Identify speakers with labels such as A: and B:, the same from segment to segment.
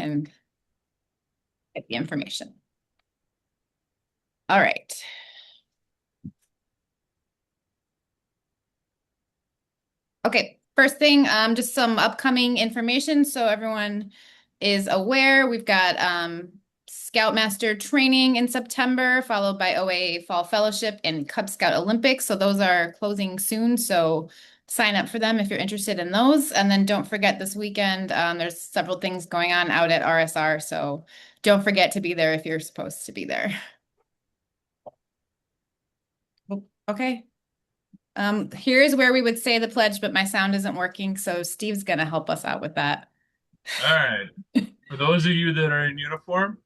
A: can get the information. All right. Okay, first thing, just some upcoming information so everyone is aware. We've got Scoutmaster training in September, followed by OAA Fall Fellowship and Cub Scout Olympics. So those are closing soon. So sign up for them if you're interested in those. And then don't forget this weekend, there's several things going on out at RSR. So don't forget to be there if you're supposed to be there. Okay. Here's where we would say the pledge, but my sound isn't working, so Steve's gonna help us out with that.
B: All right. For those of you that are in uniform,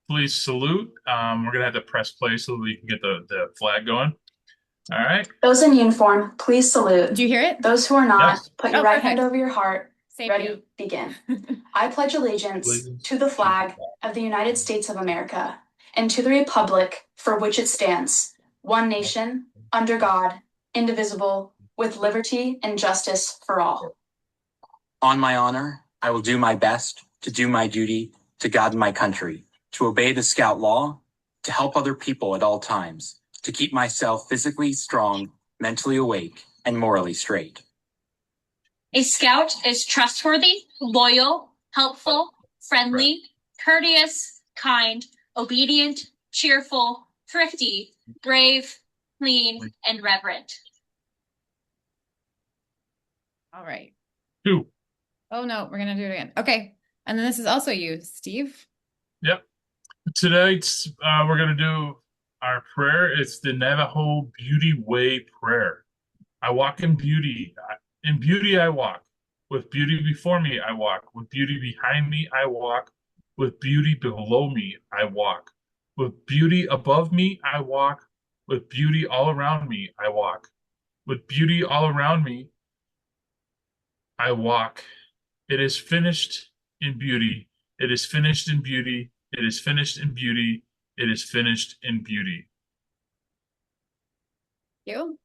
B: please salute. We're gonna have to press play so we can get the flag going. All right.
C: Those in uniform, please salute.
A: Did you hear it?
C: Those who are not,
B: Yes.
C: put your right hand over your heart.
A: Same
C: Ready,
A: you.
C: begin. I pledge allegiance to the flag of the United States of America and to the republic for which it stands, one nation, under God, indivisible, with liberty and justice for all.
D: On my honor, I will do my best to do my duty to God and my country, to obey the Scout law, to help other people at all times, to keep myself physically strong, mentally awake, and morally straight.
E: A Scout is trustworthy, loyal, helpful, friendly, courteous, kind, obedient, cheerful, thrifty, brave, clean, and reverent.
A: All right.
B: 2.
A: Oh no, we're gonna do it again. Okay. And then this is also you, Steve.
B: Yep. Tonight, we're gonna do our prayer. It's the Navajo Beauty Way prayer. I walk in beauty. In beauty I walk. With beauty before me I walk. With beauty behind me I walk. With beauty below me I walk. With beauty above me I walk. With beauty all around me I walk. With beauty all around me I walk. It is finished in beauty. It is finished in beauty. It is finished in beauty. It is finished in beauty.
A: Thank you.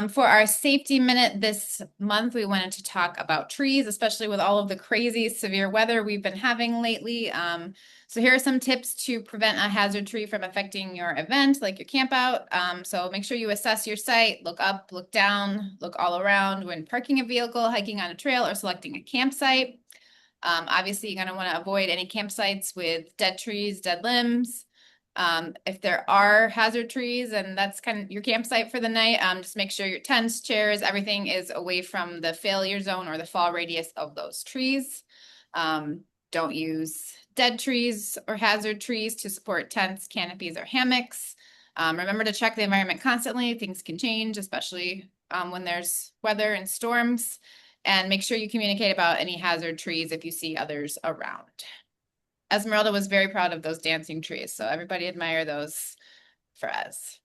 A: For our safety minute this month, we wanted to talk about trees, especially with all of the crazy severe weather we've been having lately. So here are some tips to prevent a hazard tree from affecting your event, like your camp out. So make sure you assess your site, look up, look down, look all around when parking a vehicle, hiking on a trail, or selecting a campsite. Obviously, you're going to want to avoid any campsites with dead trees, dead limbs. If there are hazard trees and that's kind of your campsite for the night, just make sure your tents, chairs, everything is away from the failure zone or the fall radius of those trees. Don't use dead trees or hazard trees to support tents, canopies, or hammocks. Remember to check the environment constantly. Things can change, especially when there's weather and storms. And make sure you communicate about any hazard trees if you see others around. Esmeralda was very proud of those dancing trees, so everybody admire those for us.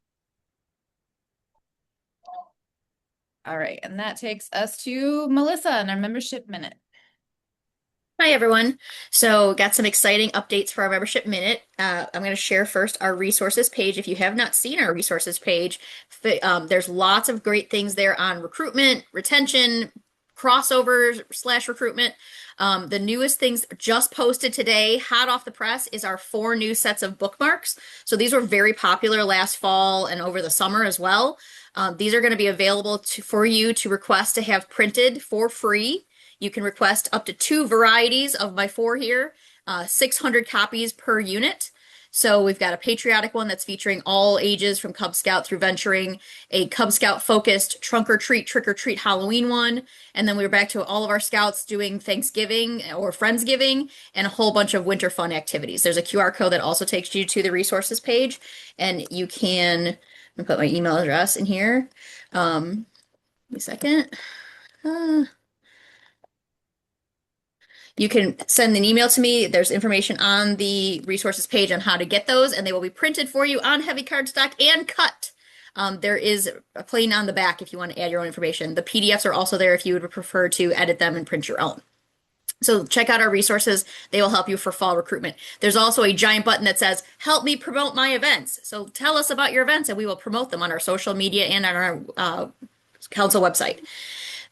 A: All right, and that takes us to Melissa and our membership minute.
F: Hi, everyone. So got some exciting updates for our membership minute. I'm going to share first our resources page. If you have not seen our resources page, there's lots of great things there on recruitment, retention, crossover/recruitment. The newest things just posted today, hot off the press, is our 4 new sets of bookmarks. So these were very popular last fall and over the summer as well. These are going to be available for you to request to have printed for free. You can request up to 2 varieties of my 4 here, 600 copies per unit. So we've got a patriotic one that's featuring all ages from Cub Scout through venturing, a Cub Scout focused trunk or treat, trick or treat Halloween one. And then we're back to all of our scouts doing Thanksgiving or Friendsgiving and a whole bunch of winter fun activities. There's a QR code that also takes you to the resources page, and you can, I'm gonna put my email address in here. Give me a second. You can send an email to me. There's information on the resources page on how to get those, and they will be printed for you on heavy cardstock and cut. There is a plain on the back if you want to add your own information. The PDFs are also there if you would prefer to edit them and print your own. So check out our resources. They will help you for fall recruitment. There's also a giant button that says, help me promote my events. So tell us about your events and we will promote them on our social media and on our council website.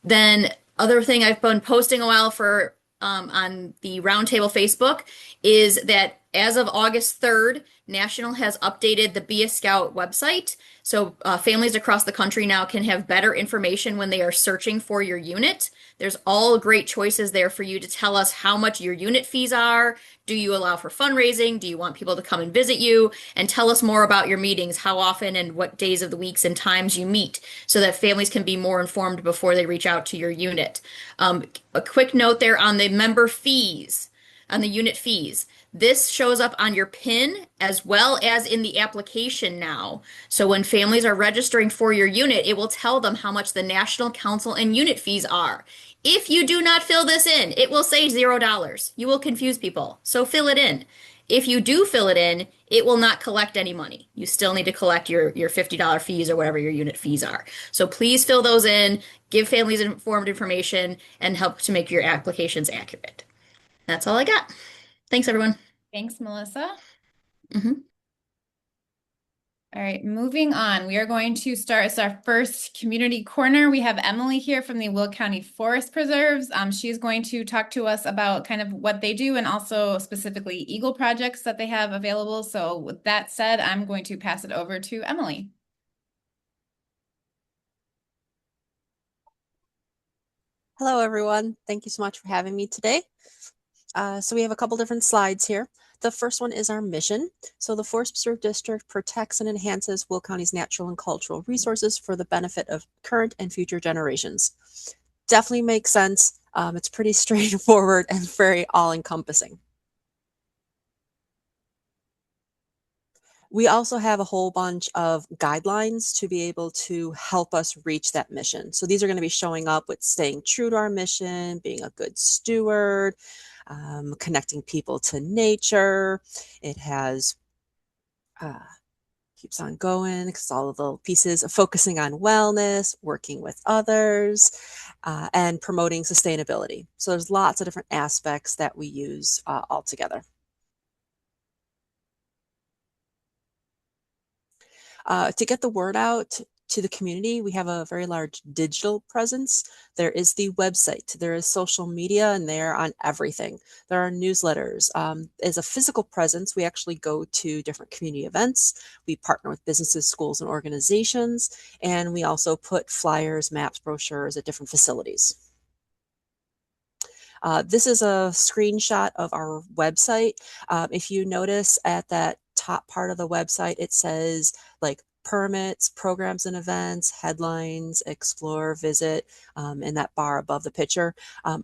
F: Then other thing I've been posting a while for on the Roundtable Facebook is that as of August 3rd, National has updated the Be a Scout website. So families across the country now can have better information when they are searching for your unit. There's all great choices there for you to tell us how much your unit fees are. Do you allow for fundraising? Do you want people to come and visit you? And tell us more about your meetings, how often and what days of the weeks and times you meet, so that families can be more informed before they reach out to your unit. A quick note there on the member fees, on the unit fees. This shows up on your PIN as well as in the application now. So when families are registering for your unit, it will tell them how much the National Council and unit fees are. If you do not fill this in, it will say $0. You will confuse people. So fill it in. If you do fill it in, it will not collect any money. You still need to collect your $50 fees or whatever your unit fees are. So please fill those in, give families informed information, and help to make your applications accurate. That's all I got. Thanks, everyone.
A: Thanks, Melissa.
F: Mhm.
A: All right, moving on. We are going to start as our first community corner. We have Emily here from the Will County Forest Preserves. She's going to talk to us about kind of what they do and also specifically eagle projects that they have available. So with that said, I'm going to pass it over to Emily.
G: Hello, everyone. Thank you so much for having me today. So we have a couple different slides here. The first one is our mission. So the Forest Preserve District protects and enhances Will County's natural and cultural resources for the benefit of current and future generations. Definitely makes sense. It's pretty straightforward and very all-encompassing. We also have a whole bunch of guidelines to be able to help us reach that mission. So these are going to be showing up with staying true to our mission, being a good steward, connecting people to nature. It has, keeps on going because all of the little pieces of focusing on wellness, working with others, and promoting sustainability. So there's lots of different aspects that we use all together. To get the word out to the community, we have a very large digital presence. There is the website, there is social media, and they're on everything. There are newsletters. As a physical presence, we actually go to different community events. We partner with businesses, schools, and organizations, and we also put flyers, maps, brochures at different facilities. This is a screenshot of our website. If you notice at that top part of the website, it says like permits, programs and events, headlines, explore, visit, in that bar above the picture.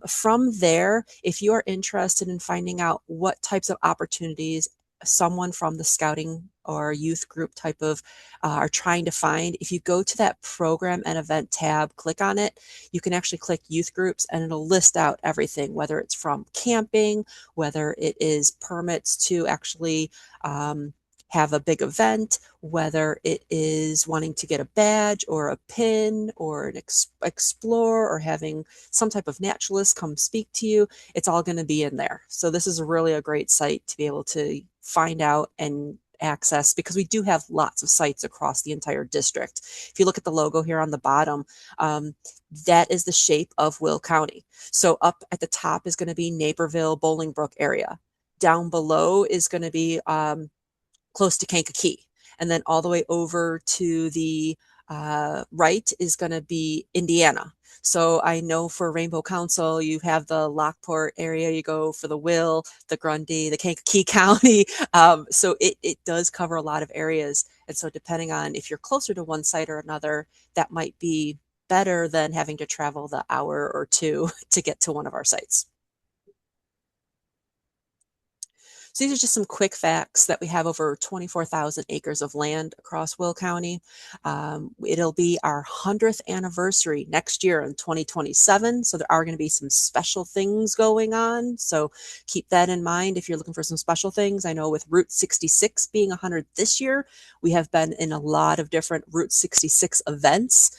G: From there, if you are interested in finding out what types of opportunities someone from the scouting or youth group type of are trying to find, if you go to that program and event tab, click on it, you can actually click youth groups and it'll list out everything, whether it's from camping, whether it is permits to actually have a big event, whether it is wanting to get a badge or a pin or an explore or having some type of naturalist come speak to you. It's all going to be in there. So this is really a great site to be able to find out and access, because we do have lots of sites across the entire district. If you look at the logo here on the bottom, that is the shape of Will County. So up at the top is going to be Naperville, Bolingbrook area. Down below is going to be close to Kankakee. And then all the way over to the right is going to be Indiana. So I know for Rainbow Council, you have the Lockport area, you go for the Will, the Grundy, the Kankakee County. So it does cover a lot of areas. And so depending on if you're closer to one site or another, that might be better than having to travel the hour or two to get to one of our sites. So these are just some quick facts that we have over 24,000 acres of land across Will County. It'll be our 100th anniversary next year in 2027. So there are going to be some special things going on. So keep that in mind if you're looking for some special things. I know with Route 66 being 100 this year, we have been in a lot of different Route 66 events.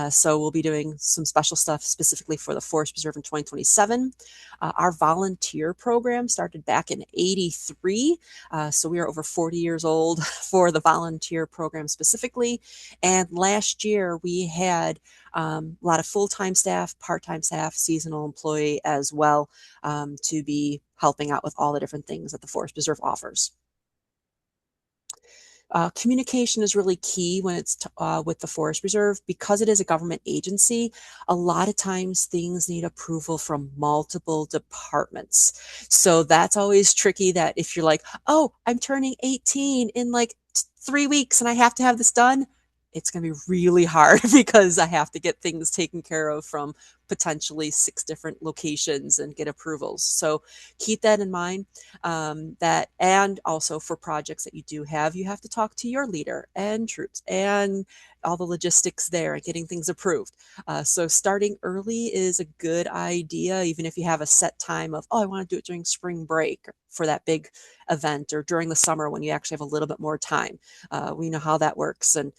G: So we'll be doing some special stuff specifically for the Forest Preserve in 2027. Our volunteer program started back in '83, so we are over 40 years old for the volunteer program specifically. And last year we had a lot of full-time staff, part-time staff, seasonal employee as well, to be helping out with all the different things that the Forest Preserve offers. Communication is really key when it's with the Forest Preserve. Because it is a government agency, a lot of times things need approval from multiple departments. So that's always tricky, that if you're like, oh, I'm turning 18 in like 3 weeks and I have to have this done, it's going to be really hard because I have to get things taken care of from potentially 6 different locations and get approvals. So keep that in mind. And also for projects that you do have, you have to talk to your leader and troops and all the logistics there and getting things approved. So starting early is a good idea, even if you have a set time of, oh, I want to do it during spring break for that big event, or during the summer when you actually have a little bit more time. We know how that works, and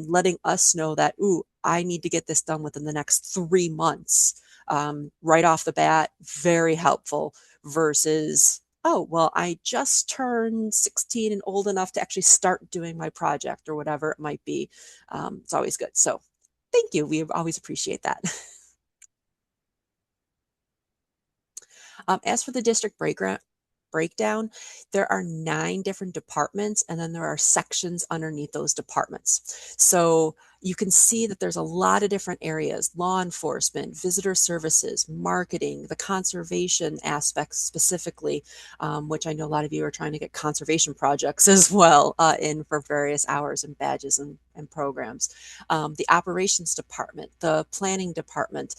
G: letting us know that, ooh, I need to get this done within the next 3 months, right off the bat, very helpful, versus, oh, well, I just turned 16 and old enough to actually start doing my project, or whatever it might be. It's always good. So thank you. We always appreciate that. As for the district breakdown, there are 9 different departments, and then there are sections underneath those departments. So you can see that there's a lot of different areas: law enforcement, visitor services, marketing, the conservation aspects specifically, which I know a lot of you are trying to get conservation projects as well in for various hours and badges and programs. The operations department, the planning department.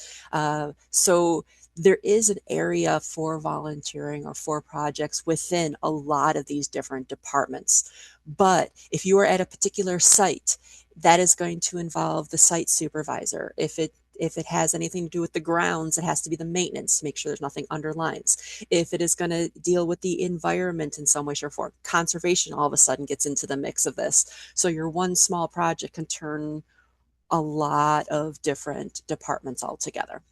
G: So there is an area for volunteering or for projects within a lot of these different departments. But if you are at a particular site, that is going to involve the site supervisor. If it has anything to do with the grounds, it has to be the maintenance to make sure there's nothing under lines. If it is going to deal with the environment in some way, shape, or form, conservation all of a sudden gets into the mix of this. So your one small project can turn a lot of different departments all together.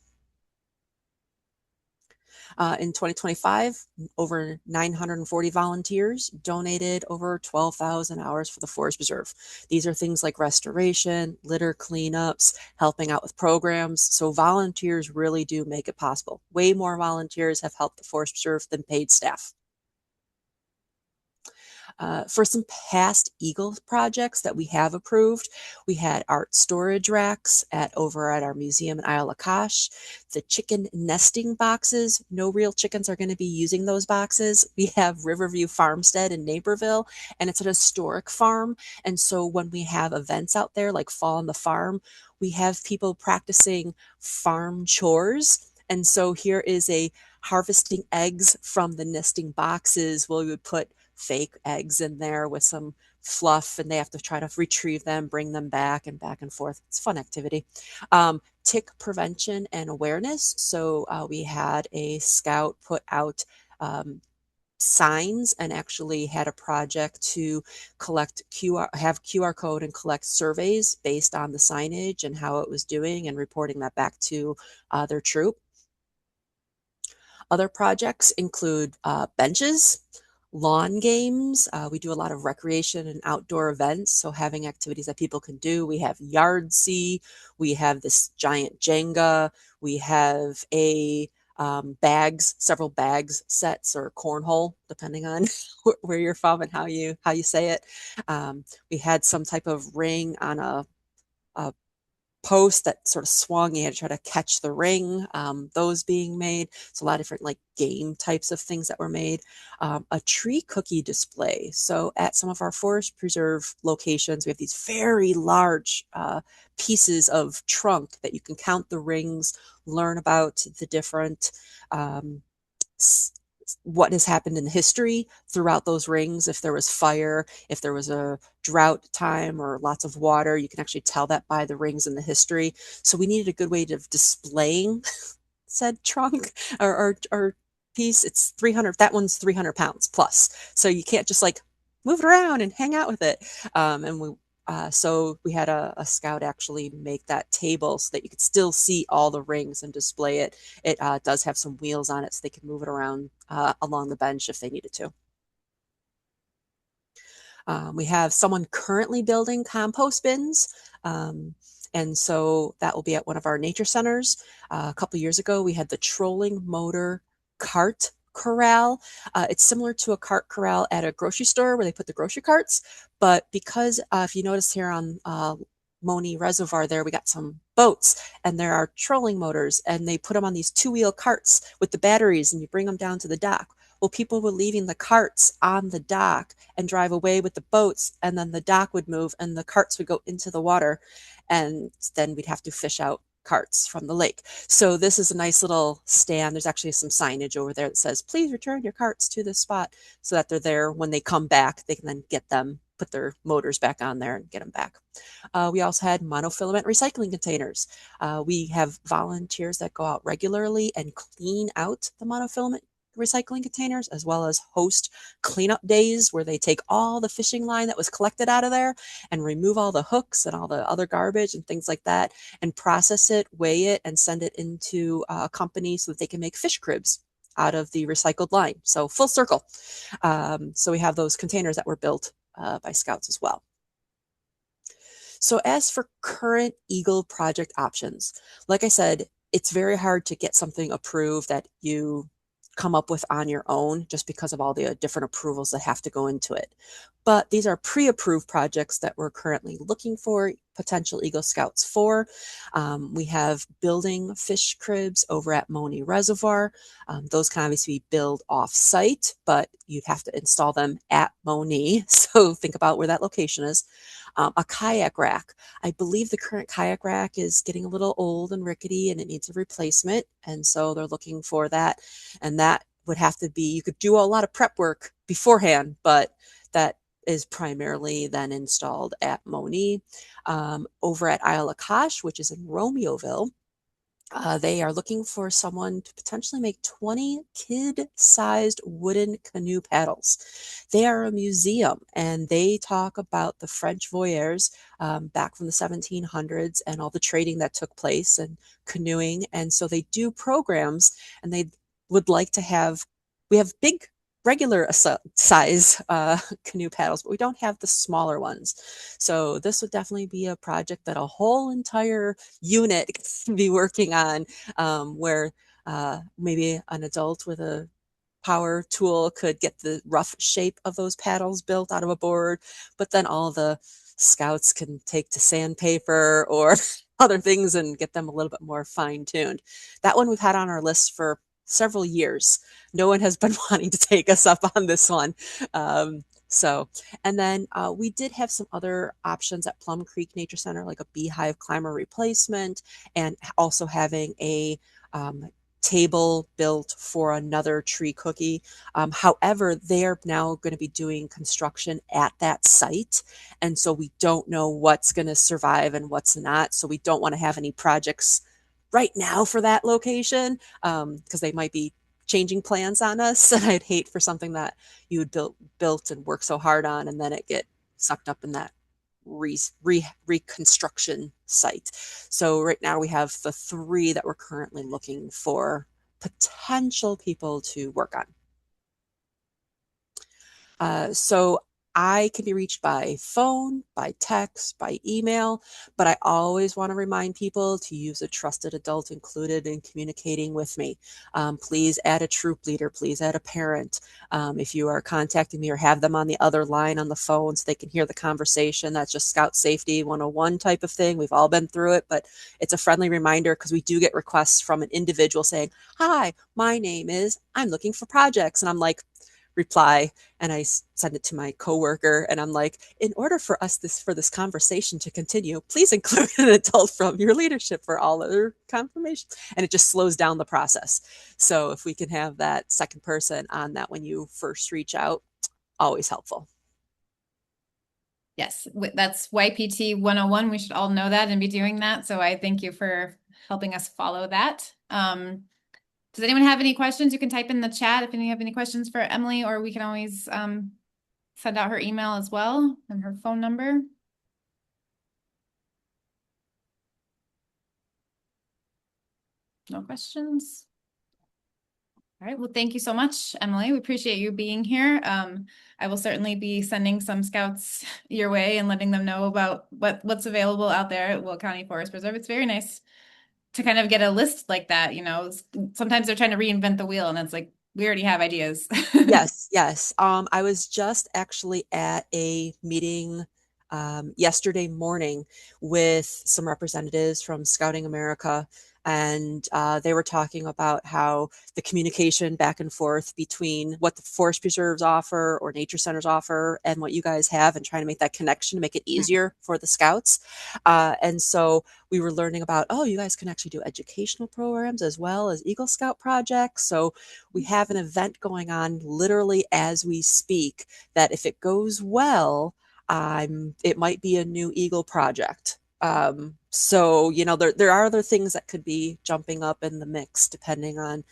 G: In 2025, over 940 volunteers donated over 12,000 hours for the Forest Preserve. These are things like restoration, litter cleanups, helping out with programs. So volunteers really do make it possible. Way more volunteers have helped the Forest Preserve than paid staff. For some past Eagle projects that we have approved, we had art storage racks over at our museum in Isle of Cache. The chicken nesting boxes, no real chickens are going to be using those boxes. We have Riverview Farmstead in Naperville, and it's an historic farm. And so when we have events out there like Fall on the Farm, we have people practicing farm chores. And so here is a harvesting eggs from the nesting boxes. We would put fake eggs in there with some fluff, and they have to try to retrieve them, bring them back and forth. It's a fun activity. Tick prevention and awareness. So we had a scout put out signs and actually had a project to collect have QR code and collect surveys based on the signage and how it was doing, and reporting that back to their troop. Other projects include benches, lawn games. We do a lot of recreation and outdoor events, so having activities that people can do. We have Yardsea, we have this giant Jenga, we have a several bags sets, or cornhole, depending on where you're from and how you say it. We had some type of ring on a post that sort of swung. You had to try to catch the ring, those being made. So a lot of different like game types of things that were made. A tree cookie display. So at some of our Forest Preserve locations, we have these very large pieces of trunk that you can count the rings, learn about the different what has happened in history throughout those rings. If there was fire, if there was a drought time or lots of water, you can actually tell that by the rings in the history. So we needed a good way of displaying said trunk or piece. It's 300, that one's 300 pounds plus. So you can't just like move it around and hang out with it. And So we had a scout actually make that table so that you could still see all the rings and display it. It does have some wheels on it so they can move it around along the bench if they needed to. We have someone currently building compost bins. And so that will be at one of our nature centers. A couple years ago, we had the trolling motor cart corral. It's similar to a cart corral at a grocery store where they put the grocery carts. But because if you notice here on Moni Reservoir there, we got some boats and there are trolling motors and they put them on these two-wheel carts with the batteries and you bring them down to the dock. Well, people were leaving the carts on the dock and drive away with the boats, and then the dock would move and the carts would go into the water, and then we'd have to fish out carts from the lake. So this is a nice little stand. There's actually some signage over there that says, please return your carts to this spot, so that they're there when they come back. They can then get them, put their motors back on there and get them back. We also had monofilament recycling containers. We have volunteers that go out regularly and clean out the monofilament recycling containers, as well as host cleanup days where they take all the fishing line that was collected out of there and remove all the hooks and all the other garbage and things like that and process it, weigh it, and send it into a company so that they can make fish cribs out of the recycled line. So full circle. So we have those containers that were built by Scouts as well. So as for current Eagle project options, like I said, it's very hard to get something approved that you come up with on your own just because of all the different approvals that have to go into it. But these are pre-approved projects that we're currently looking for potential Eagle Scouts for. We have building fish cribs over at Moni Reservoir. Those can obviously be built off-site, but you'd have to install them at Moni. So think about where that location is. A kayak rack. I believe the current kayak rack is getting a little old and rickety and it needs a replacement. And so they're looking for that. And that would have to be, you could do a lot of prep work beforehand, but that is primarily then installed at Moni. Over at Isle of Kosh, which is in Romeoville, they are looking for someone to potentially make 20 kid-sized wooden canoe paddles. They are a museum and they talk about the French voyeurs back from the 1700s and all the trading that took place and canoeing. And so they do programs and they would like to have, we have big regular size canoe paddles, but we don't have the smaller ones. So this would definitely be a project that a whole entire unit can be working on, where maybe an adult with a power tool could get the rough shape of those paddles built out of a board, but then all the scouts can take to sandpaper or other things and get them a little bit more fine-tuned. That one we've had on our list for several years. No one has been wanting to take us up on this one. And then we did have some other options at Plum Creek Nature Center, like a beehive climber replacement, and also having a table built for another tree cookie. However, they're now going to be doing construction at that site. And so we don't know what's going to survive and what's not. So we don't want to have any projects right now for that location because they might be changing plans on us. And I'd hate for something that you had built and worked so hard on and then it get sucked up in that reconstruction site. So right now we have the 3 that we're currently looking for potential people to work on. So I can be reached by phone, by text, by email, but I always want to remind people to use a trusted adult included in communicating with me. Please add a troop leader, please add a parent. If you are contacting me or have them on the other line on the phone so they can hear the conversation, that's just Scout Safety 101 type of thing. We've all been through it, but it's a friendly reminder because we do get requests from an individual saying, hi, my name is, I'm looking for projects. And I'm like, reply and I send it to my coworker and I'm like, in order for this conversation to continue, please include an adult from your leadership for all other confirmation. And it just slows down the process. So if we can have that second person on that when you first reach out, always helpful.
A: Yes, that's YPT 101. We should all know that and be doing that. So I thank you for helping us follow that. Does anyone have any questions? You can type in the chat if you have any questions for Emily, or we can always send out her email as well and her phone number. No questions? All right, well, thank you so much, Emily. We appreciate you being here. I will certainly be sending some scouts your way and letting them know about what's available out there at Will County Forest Preserve. It's very nice to kind of get a list like that, you know. Sometimes they're trying to reinvent the wheel and it's like, we already have ideas.
G: Yes, yes. I was just actually at a meeting yesterday morning with some representatives from Scouting America, and they were talking about how the communication back and forth between what the forest preserves offer or nature centers offer and what you guys have, and trying to make that connection to make it easier for the scouts. And so we were learning about, oh, you guys can actually do educational programs as well as Eagle Scout projects. So we have an event going on literally as we speak that if it goes well, it might be a new Eagle project. So, you know, there are other things that could be jumping up in the mix depending on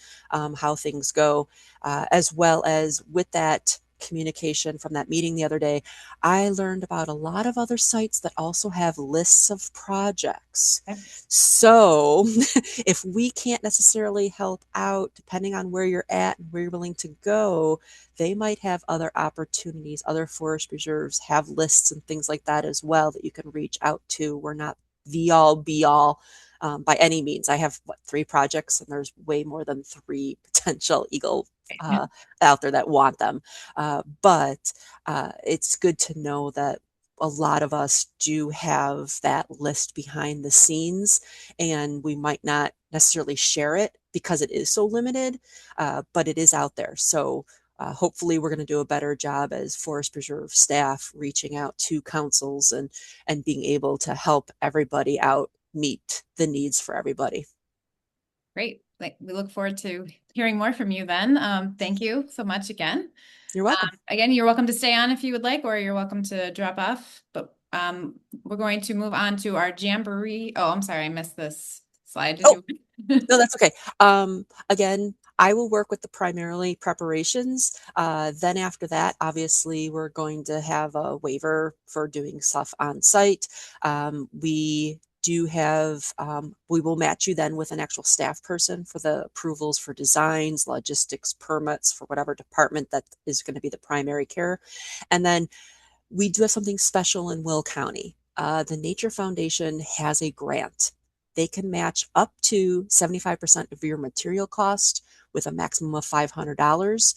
G: how things go, as well as with that communication from that meeting the other day, I learned about a lot of other sites that also have lists of projects.
A: Okay.
G: So if we can't necessarily help out, depending on where you're at and where you're willing to go, they might have other opportunities. Other forest reserves have lists and things like that as well that you can reach out to. We're not the all be all by any means. I have 3 projects, and there's way more than 3 potential Eagle out there that want them. But it's good to know that a lot of us do have that list behind the scenes, and we might not necessarily share it because it is so limited, but it is out there. So hopefully we're going to do a better job as Forest Preserve staff reaching out to councils and being able to help everybody out meet the needs for everybody.
A: Great. Like, we look forward to hearing more from you then. Thank you so much again.
G: You're welcome.
A: Again, you're welcome to stay on if you would like, or you're welcome to drop off. But we're going to move on to our Jamboree. Oh, I'm sorry, I missed this slide. Did you?
G: No, that's okay. Again, I will work with the primarily preparations. Then after that, obviously, we're going to have a waiver for doing stuff on site. We do have, we will match you then with an actual staff person for the approvals for designs, logistics, permits for whatever department that is going to be the primary care. And then we do have something special in Will County. The Nature Foundation has a grant. They can match up to 75% of your material cost with a maximum of $500.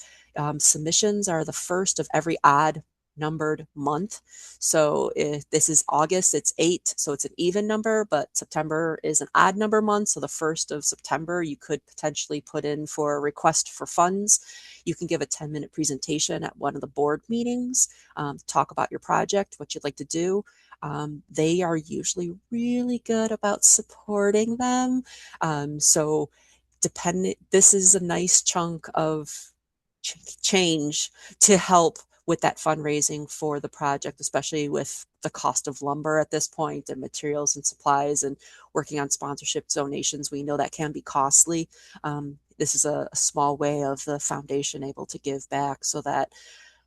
G: Submissions are the first of every odd numbered month. So if this is August, it's 8, so it's an even number, but September is an odd number month. So the 1st of September, you could potentially put in for a request for funds. You can give a 10-minute presentation at one of the board meetings, talk about your project, what you'd like to do. They are usually really good about supporting them. So this is a nice chunk of change to help with that fundraising for the project, especially with the cost of lumber at this point and materials and supplies and working on sponsorship donations. We know that can be costly. This is a small way of the foundation able to give back so that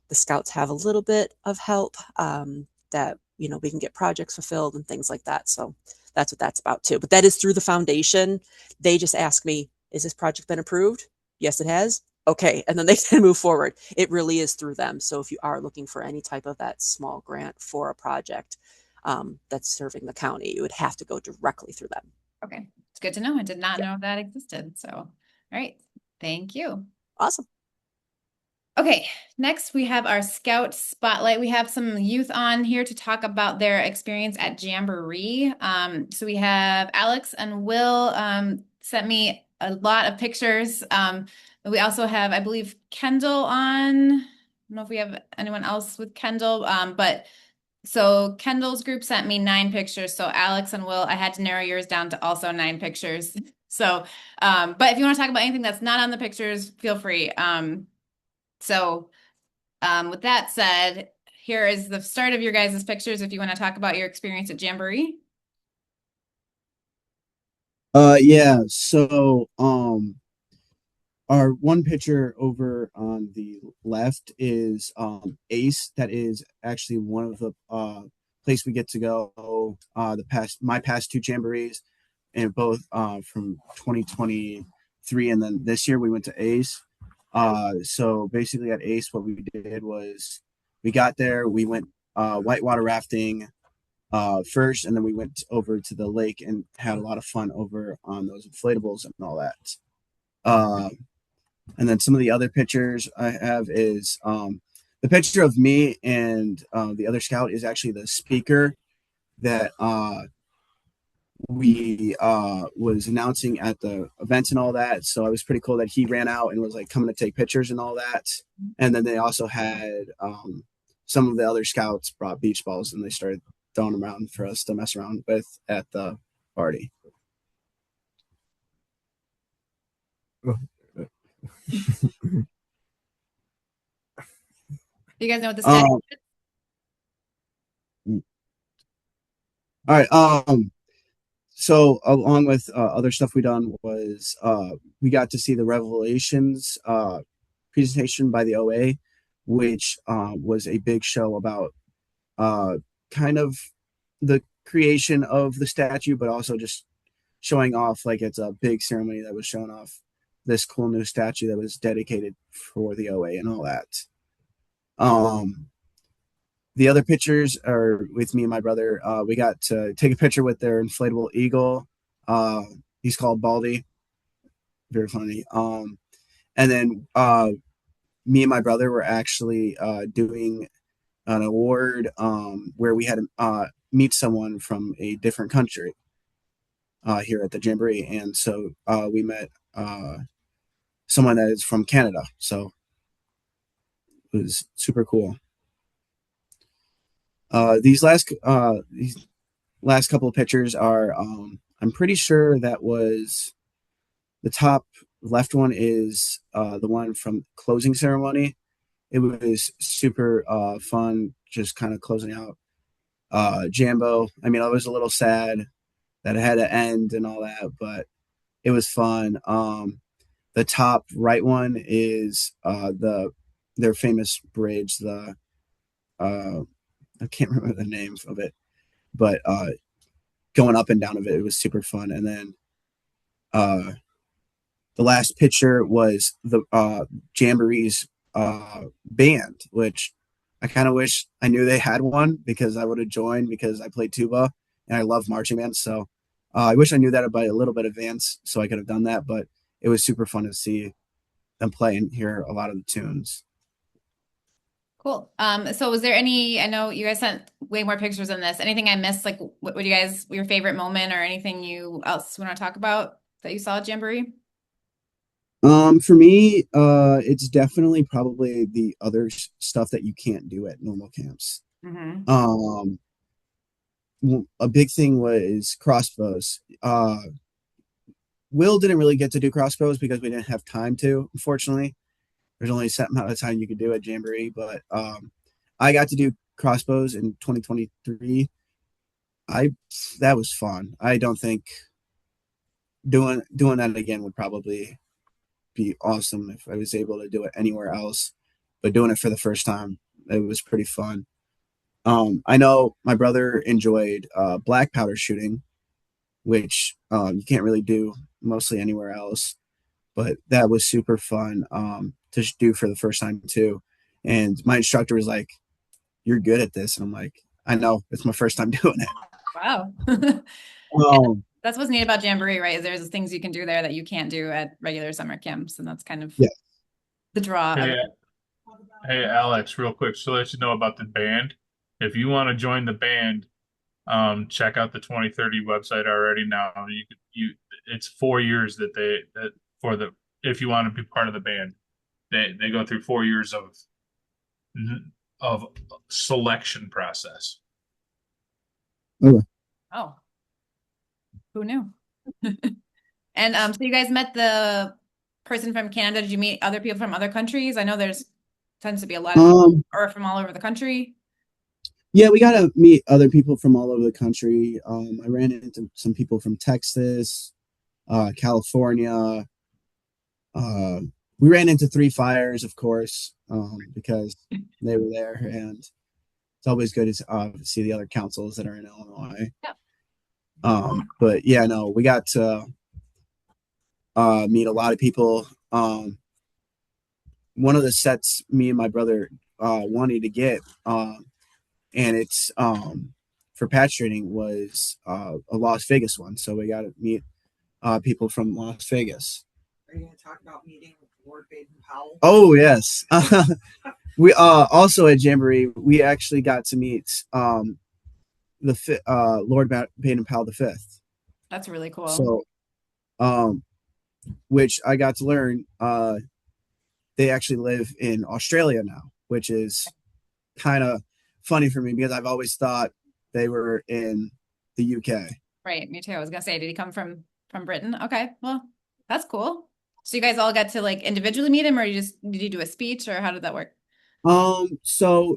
G: the scouts have a little bit of help, that, you know, we can get projects fulfilled and things like that. So that's what that's about too. But that is through the foundation. They just ask me, is this project been approved? Yes, it has. Okay. And then they can move forward. It really is through them. So if you are looking for any type of that small grant for a project that's serving the county, you would have to go directly through them.
A: Okay. It's good to know. I did not know that existed. So, all right. Thank you.
G: Awesome.
A: Okay, next we have our Scout Spotlight. We have some youth on here to talk about their experience at Jamboree. So we have Alex and Will sent me a lot of pictures. We also have, I believe, Kendall on. I don't know if we have anyone else with Kendall, but so Kendall's group sent me 9 pictures. So Alex and Will, I had to narrow yours down to also 9 pictures. So, but if you want to talk about anything that's not on the pictures, feel free. With that said, here is the start of your guys' pictures if you want to talk about your experience at Jamboree.
H: Yeah, so our one picture over on the left is Ace. That is actually one of the place we get to go my past 2 jamborees. and both from 2023, and then this year we went to Ace. So basically at Ace, what we did was we got there, we went whitewater rafting first, and then we went over to the lake and had a lot of fun over on those inflatables and all that. And then some of the other pictures I have is the picture of me and the other scout is actually the speaker that we was announcing at the events and all that. So it was pretty cool that he ran out and was like coming to take pictures and all that. And then they also had some of the other scouts brought beach balls and they started throwing them around for us to mess around with at the party.
A: You guys know what the statue is?
H: All right. So along with other stuff we done was we got to see the Revelations presentation by the OA, which was a big show about kind of the creation of the statue, but also just showing off like it's a big ceremony that was showing off this cool new statue that was dedicated for the OA and all that. The other pictures are with me and my brother. We got to take a picture with their inflatable eagle. He's called Baldy. Very funny. And then me and my brother were actually doing an award where we had to meet someone from a different country here at the Jamboree. And so we met someone that is from Canada. So it was super cool. These last couple of pictures are I'm pretty sure that was the top left one is the one from closing ceremony. It was super fun, just kind of closing out Jambo. I mean, I was a little sad that it had to end and all that, but it was fun. The top right one is their famous bridge, the I can't remember the name of it, but going up and down of it, it was super fun. And then the last picture was the Jamboree's band, which I kind of wish I knew they had one because I would have joined because I played tuba and I love marching bands. So I wish I knew that by a little bit advance so I could have done that. But it was super fun to see them play and hear a lot of the tunes.
A: Cool. So was there any, I know you guys sent way more pictures than this. Anything I missed? Like what would you guys, your favorite moment or anything you else want to talk about that you saw at Jamboree?
H: For me, it's definitely probably the other stuff that you can't do at normal camps.
A: Mm-hmm.
H: A big thing was crossbows. Will didn't really get to do crossbows because we didn't have time to, unfortunately. There's only a set amount of time you could do at Jamboree, but I got to do crossbows in 2023. That was fun. I don't think doing that again would probably be awesome if I was able to do it anywhere else, but doing it for the first time, it was pretty fun. I know my brother enjoyed black powder shooting, which you can't really do mostly anywhere else, but that was super fun to do for the first time too. And my instructor was like, "You're good at this," and I'm like, "I know, it's my first time doing it."
A: Wow. That's what's neat about Jamboree, right? Is there's things you can do there that you can't do at regular summer camps, and that's kind of the draw.
B: Hey, Alex, real quick, so let you know about the band. If you want to join the band, check out the 2030 website already now. It's 4 years if you want to be part of the band, they go through 4 years of selection process.
H: Okay.
A: Oh, who knew? And so you guys met the person from Canada. Did you meet other people from other countries? I know there's tends to be a lot of people or from all over the country.
H: Yeah, we got to meet other people from all over the country. I ran into some people from Texas, California. We ran into Three Fires, of course, because they were there, and it's always good to see the other councils that are in Illinois.
A: Yeah.
H: But yeah, no, we got to meet a lot of people. One of the sets me and my brother wanted to get, and it's for patch trading was a Las Vegas one. So we got to meet people from Las Vegas.
I: Are you going to talk about meeting Lord Baden-Powell?
H: Oh yes. We also at Jamboree we actually got to meet Lord Baden-Powell the fifth.
A: That's really cool.
H: So which I got to learn they actually live in Australia now, which is kind of funny for me because I've always thought they were in the UK.
A: Right, me too. I was gonna say, did he come from Britain? Okay, well, that's cool. So you guys all got to like individually meet him, or did you do a speech, or how did that work?
H: So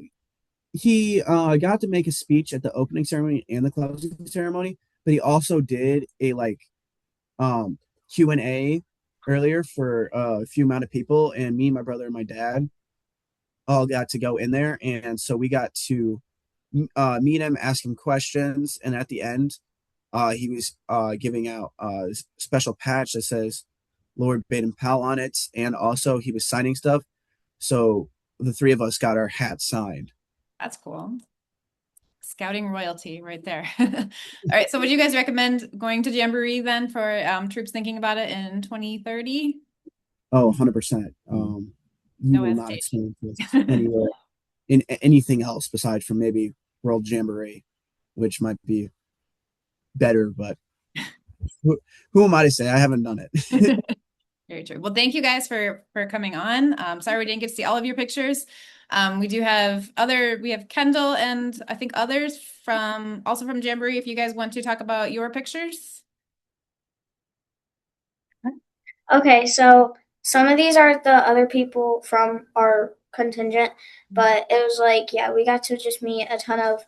H: he got to make a speech at the opening ceremony and the closing ceremony, but he also did a like Q&A earlier for a few amount of people, and me, my brother, and my dad all got to go in there, and so we got to meet him, ask him questions, and at the end, he was giving out a special patch that says Lord Baden Powell on it, and also he was signing stuff. So the three of us got our hats signed.
A: That's cool. Scouting royalty right there. All right, so would you guys recommend going to Jamboree then for troops thinking about it in 2030?
H: Oh, 100%. You
A: No
H: will not
A: hesitation.
H: experience this anywhere in anything else besides from maybe World Jamboree, which might be better, but who am I to say? I haven't done it.
A: Very true. Well, thank you guys for coming on. Sorry we didn't get to see all of your pictures. We have Kendall and I think others from Jamboree. If you guys want to talk about your pictures.
J: Okay, so some of these are the other people from our contingent, but it was like, yeah, we got to just meet a ton of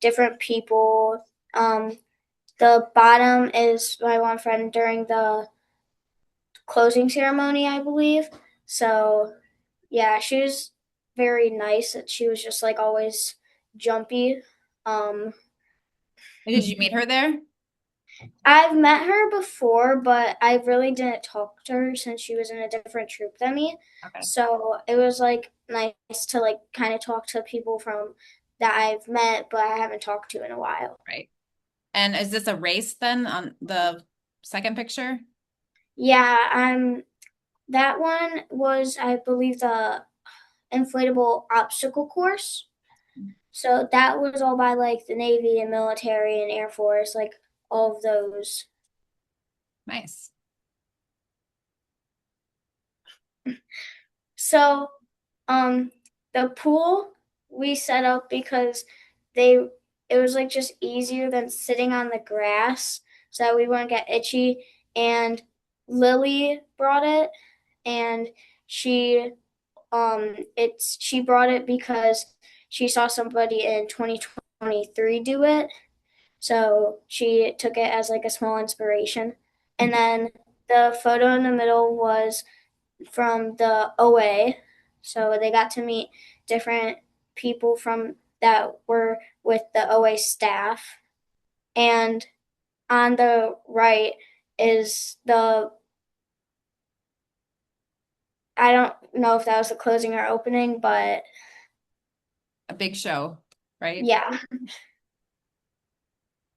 J: different people. The bottom is my one friend during the closing ceremony, I believe. So, yeah, she was very nice. She was just like always jumpy. Um,
A: Did you meet her there?
J: I've met her before, but I really didn't talk to her since she was in a different troop than me.
A: Okay.
J: So it was like nice to like kind of talk to people from that I've met, but I haven't talked to in a while.
A: Right. And is this a race then on the second picture?
J: Yeah, that one was, I believe, the inflatable obstacle course. So that was all by like the Navy and military and Air Force, like all of those.
A: Nice.
J: So, the pool we set up because it was like just easier than sitting on the grass so that we wouldn't get itchy. And Lily brought it, and she brought it because she saw somebody in 2023 do it. So she took it as like a small inspiration. And then the photo in the middle was from the OA. So they got to meet different people from that were with the OA staff. And on the right is I don't know if that was the closing or opening, but
A: a big show, right?
J: yeah.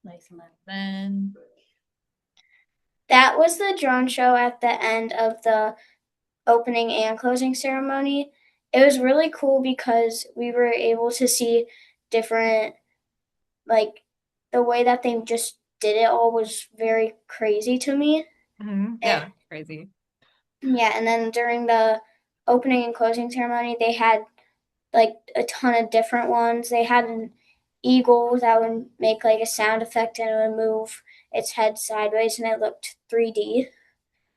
A: Nice. And then
J: That was the drone show at the end of the opening and closing ceremony. It was really cool because we were able to see different, like, the way that they just did it all was very crazy to me.
A: Yeah, crazy.
J: Yeah, and then during the opening and closing ceremony, they had like a ton of different ones. They had an eagle that would make like a sound effect and it would move its head sideways and it looked 3D.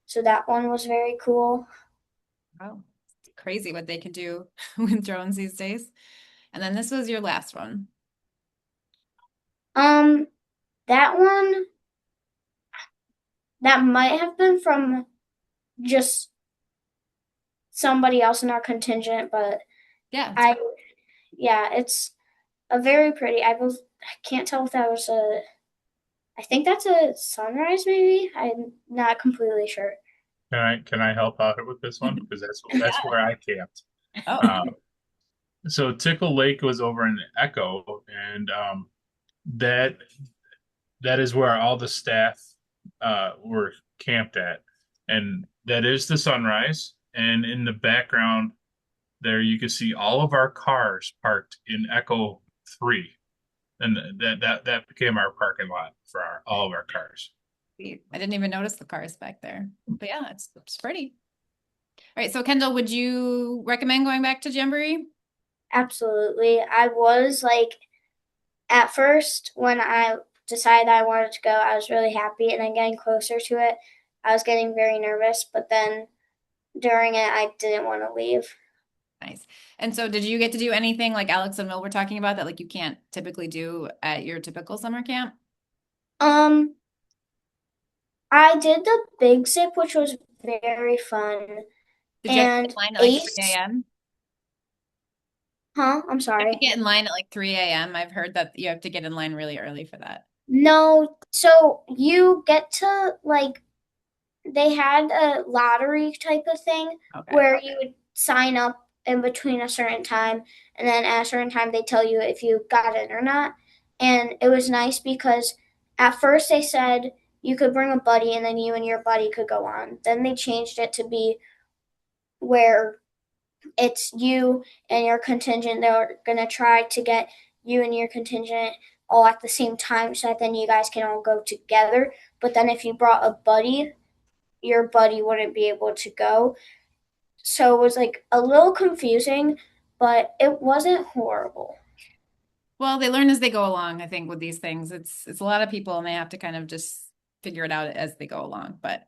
J: So that one was very cool.
A: Wow. It's crazy what they can do with drones these days. And then this was your last one.
J: That one that might have been from just somebody else in our contingent, but
A: Yeah.
J: yeah, it's a very pretty. I can't tell if that was I think that's a sunrise, maybe. I'm not completely sure.
B: Can I help out with this one? Because that's where I camped.
A: Oh,
B: Uh, so Tickle Lake was over in Echo, and that that is where all the staff were camped at, and that is the sunrise. And in the background there, you can see all of our cars parked in Echo 3, and that became our parking lot for all of our cars.
A: I didn't even notice the cars back there. But yeah, it's pretty. All right, so Kendall, would you recommend going back to Jamboree?
J: Absolutely. I was like, at first, when I decided I wanted to go, I was really happy. And then getting closer to it, I was getting very nervous. But then during it, I didn't want to leave.
A: Nice. And so did you get to do anything like Alex and Will were talking about that like you can't typically do at your typical summer camp?
J: Um, I did the big zip, which was very fun.
A: Did you have to get
J: And
A: in line at like 3
J: Ace,
A: a.m.?
J: huh? I'm
A: You have to
J: sorry.
A: get in line at like 3 a.m. I've heard that you have to get in line really early for that.
J: No, so you get to like, they had a lottery type of thing
A: Okay.
J: where you would sign up in between a certain time, and then at a certain time they tell you if you got in or not. And it was nice because at first they said you could bring a buddy and then you and your buddy could go on. Then they changed it to be where it's you and your contingent. They're going to try to get you and your contingent all at the same time so that then you guys can all go together. But then if you brought a buddy, your buddy wouldn't be able to go. So it was like a little confusing, but it wasn't horrible.
A: Well, they learn as they go along, I think, with these things. It's a lot of people and they have to kind of just figure it out as they go along. But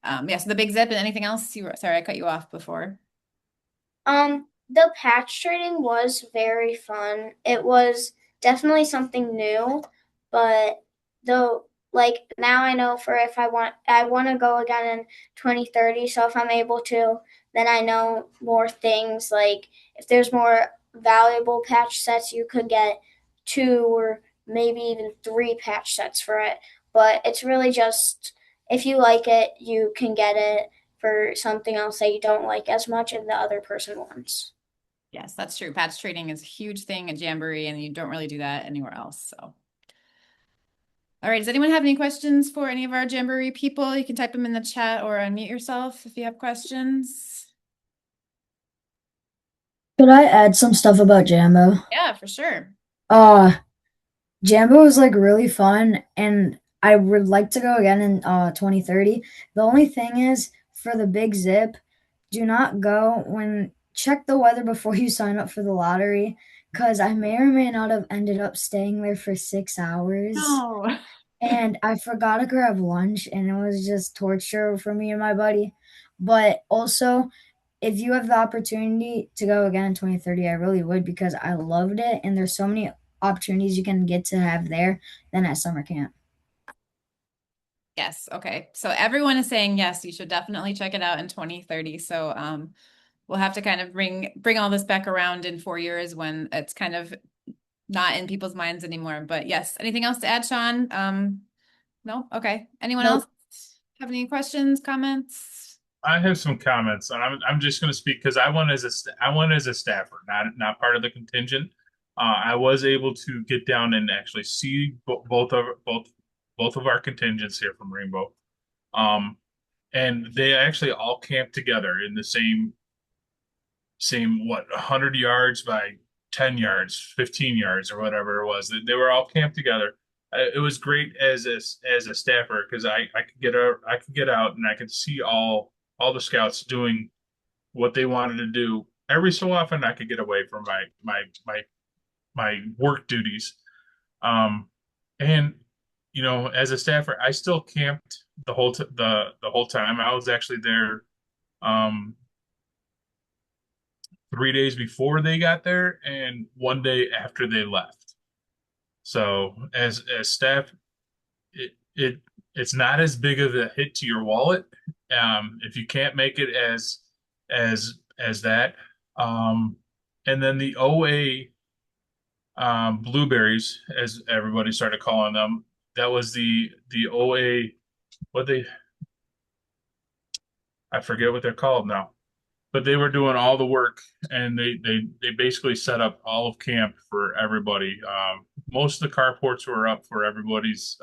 A: yeah, so the big zip and anything else sorry, I cut you off before.
J: The patch trading was very fun. It was definitely something new, but though like now I know for if I want to go again in 2030, so if I'm able to, then I know more things like if there's more valuable patch sets you could get two or maybe even three patch sets for it. But it's really just if you like it, you can get it for something else that you don't like as much and the other person wants.
A: Yes, that's true. Patch trading is a huge thing at Jamboree, and you don't really do that anywhere else. So, all right. Does anyone have any questions for any of our Jamboree people? You can type them in the chat or unmute yourself if you have questions.
K: Could I add some stuff about Jambo?
A: Yeah, for sure.
K: Uh, Jambo is like really fun, and I would like to go again in 2030. The only thing is, for the big zip, do not go when check the weather before you sign up for the lottery, because I may or may not have ended up staying there for 6 hours.
A: No.
K: And I forgot to grab lunch, and it was just torture for me and my buddy. But also, if you have the opportunity to go again in 2030, I really would because I loved it, and there's so many opportunities you can get to have there than at summer camp.
A: Yes. Okay. So everyone is saying yes, you should definitely check it out in 2030. So we'll have to kind of bring all this back around in 4 years when it's kind of not in people's minds anymore. But yes, anything else to add, Sean? No? Okay. Anyone
K: Nope.
A: else have any questions, comments?
B: I have some comments, and I'm just going to speak because I went as a staffer, not part of the contingent. I was able to get down and actually see both of our contingents here from Rainbow, and they actually all camped together in the same 100 yards by 10 yards, 15 yards, or whatever it was. They were all camped together. It was great as a staffer because I could get out and I could see all the scouts doing what they wanted to do. Every so often, I could get away from my work duties. And as a staffer, I still camped the whole time. I was actually there 3 days before they got there and one day after they left. So as staff, it's not as big of a hit to your wallet if you can't make it as that. And then the OA blueberries, as everybody started calling them, that was the OA, what they, I forget what they're called now, but they were doing all the work, and they basically set up all of camp for everybody. Most of the carports were up for everybody's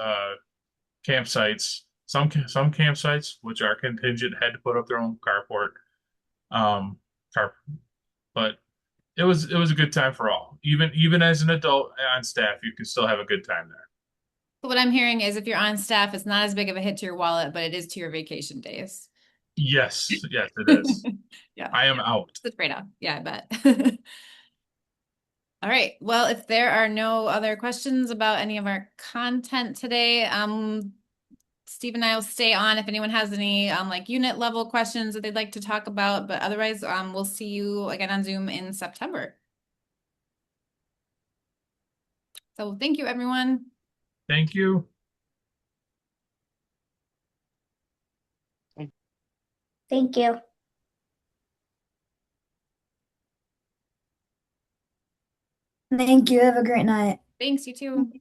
B: campsites. Some campsites, which are contingent, had to put up their own carport. Um, car, but it was a good time for all. Even as an adult on staff, you can still have a good time there.
A: But what I'm hearing is if you're on staff, it's not as big of a hit to your wallet, but it is to your vacation days.
B: Yes, yes, it is.
A: Yeah,
B: I am out.
A: it's a trade-off. Yeah, I bet. All right. Well, if there are no other questions about any of our content today, Steve and I will stay on if anyone has any like unit level questions that they'd like to talk about. But otherwise, we'll see you again on Zoom in September. So thank you, everyone.
B: Thank you.
J: Thank you.
K: Thank you. Have a great night.
A: Thanks, you too.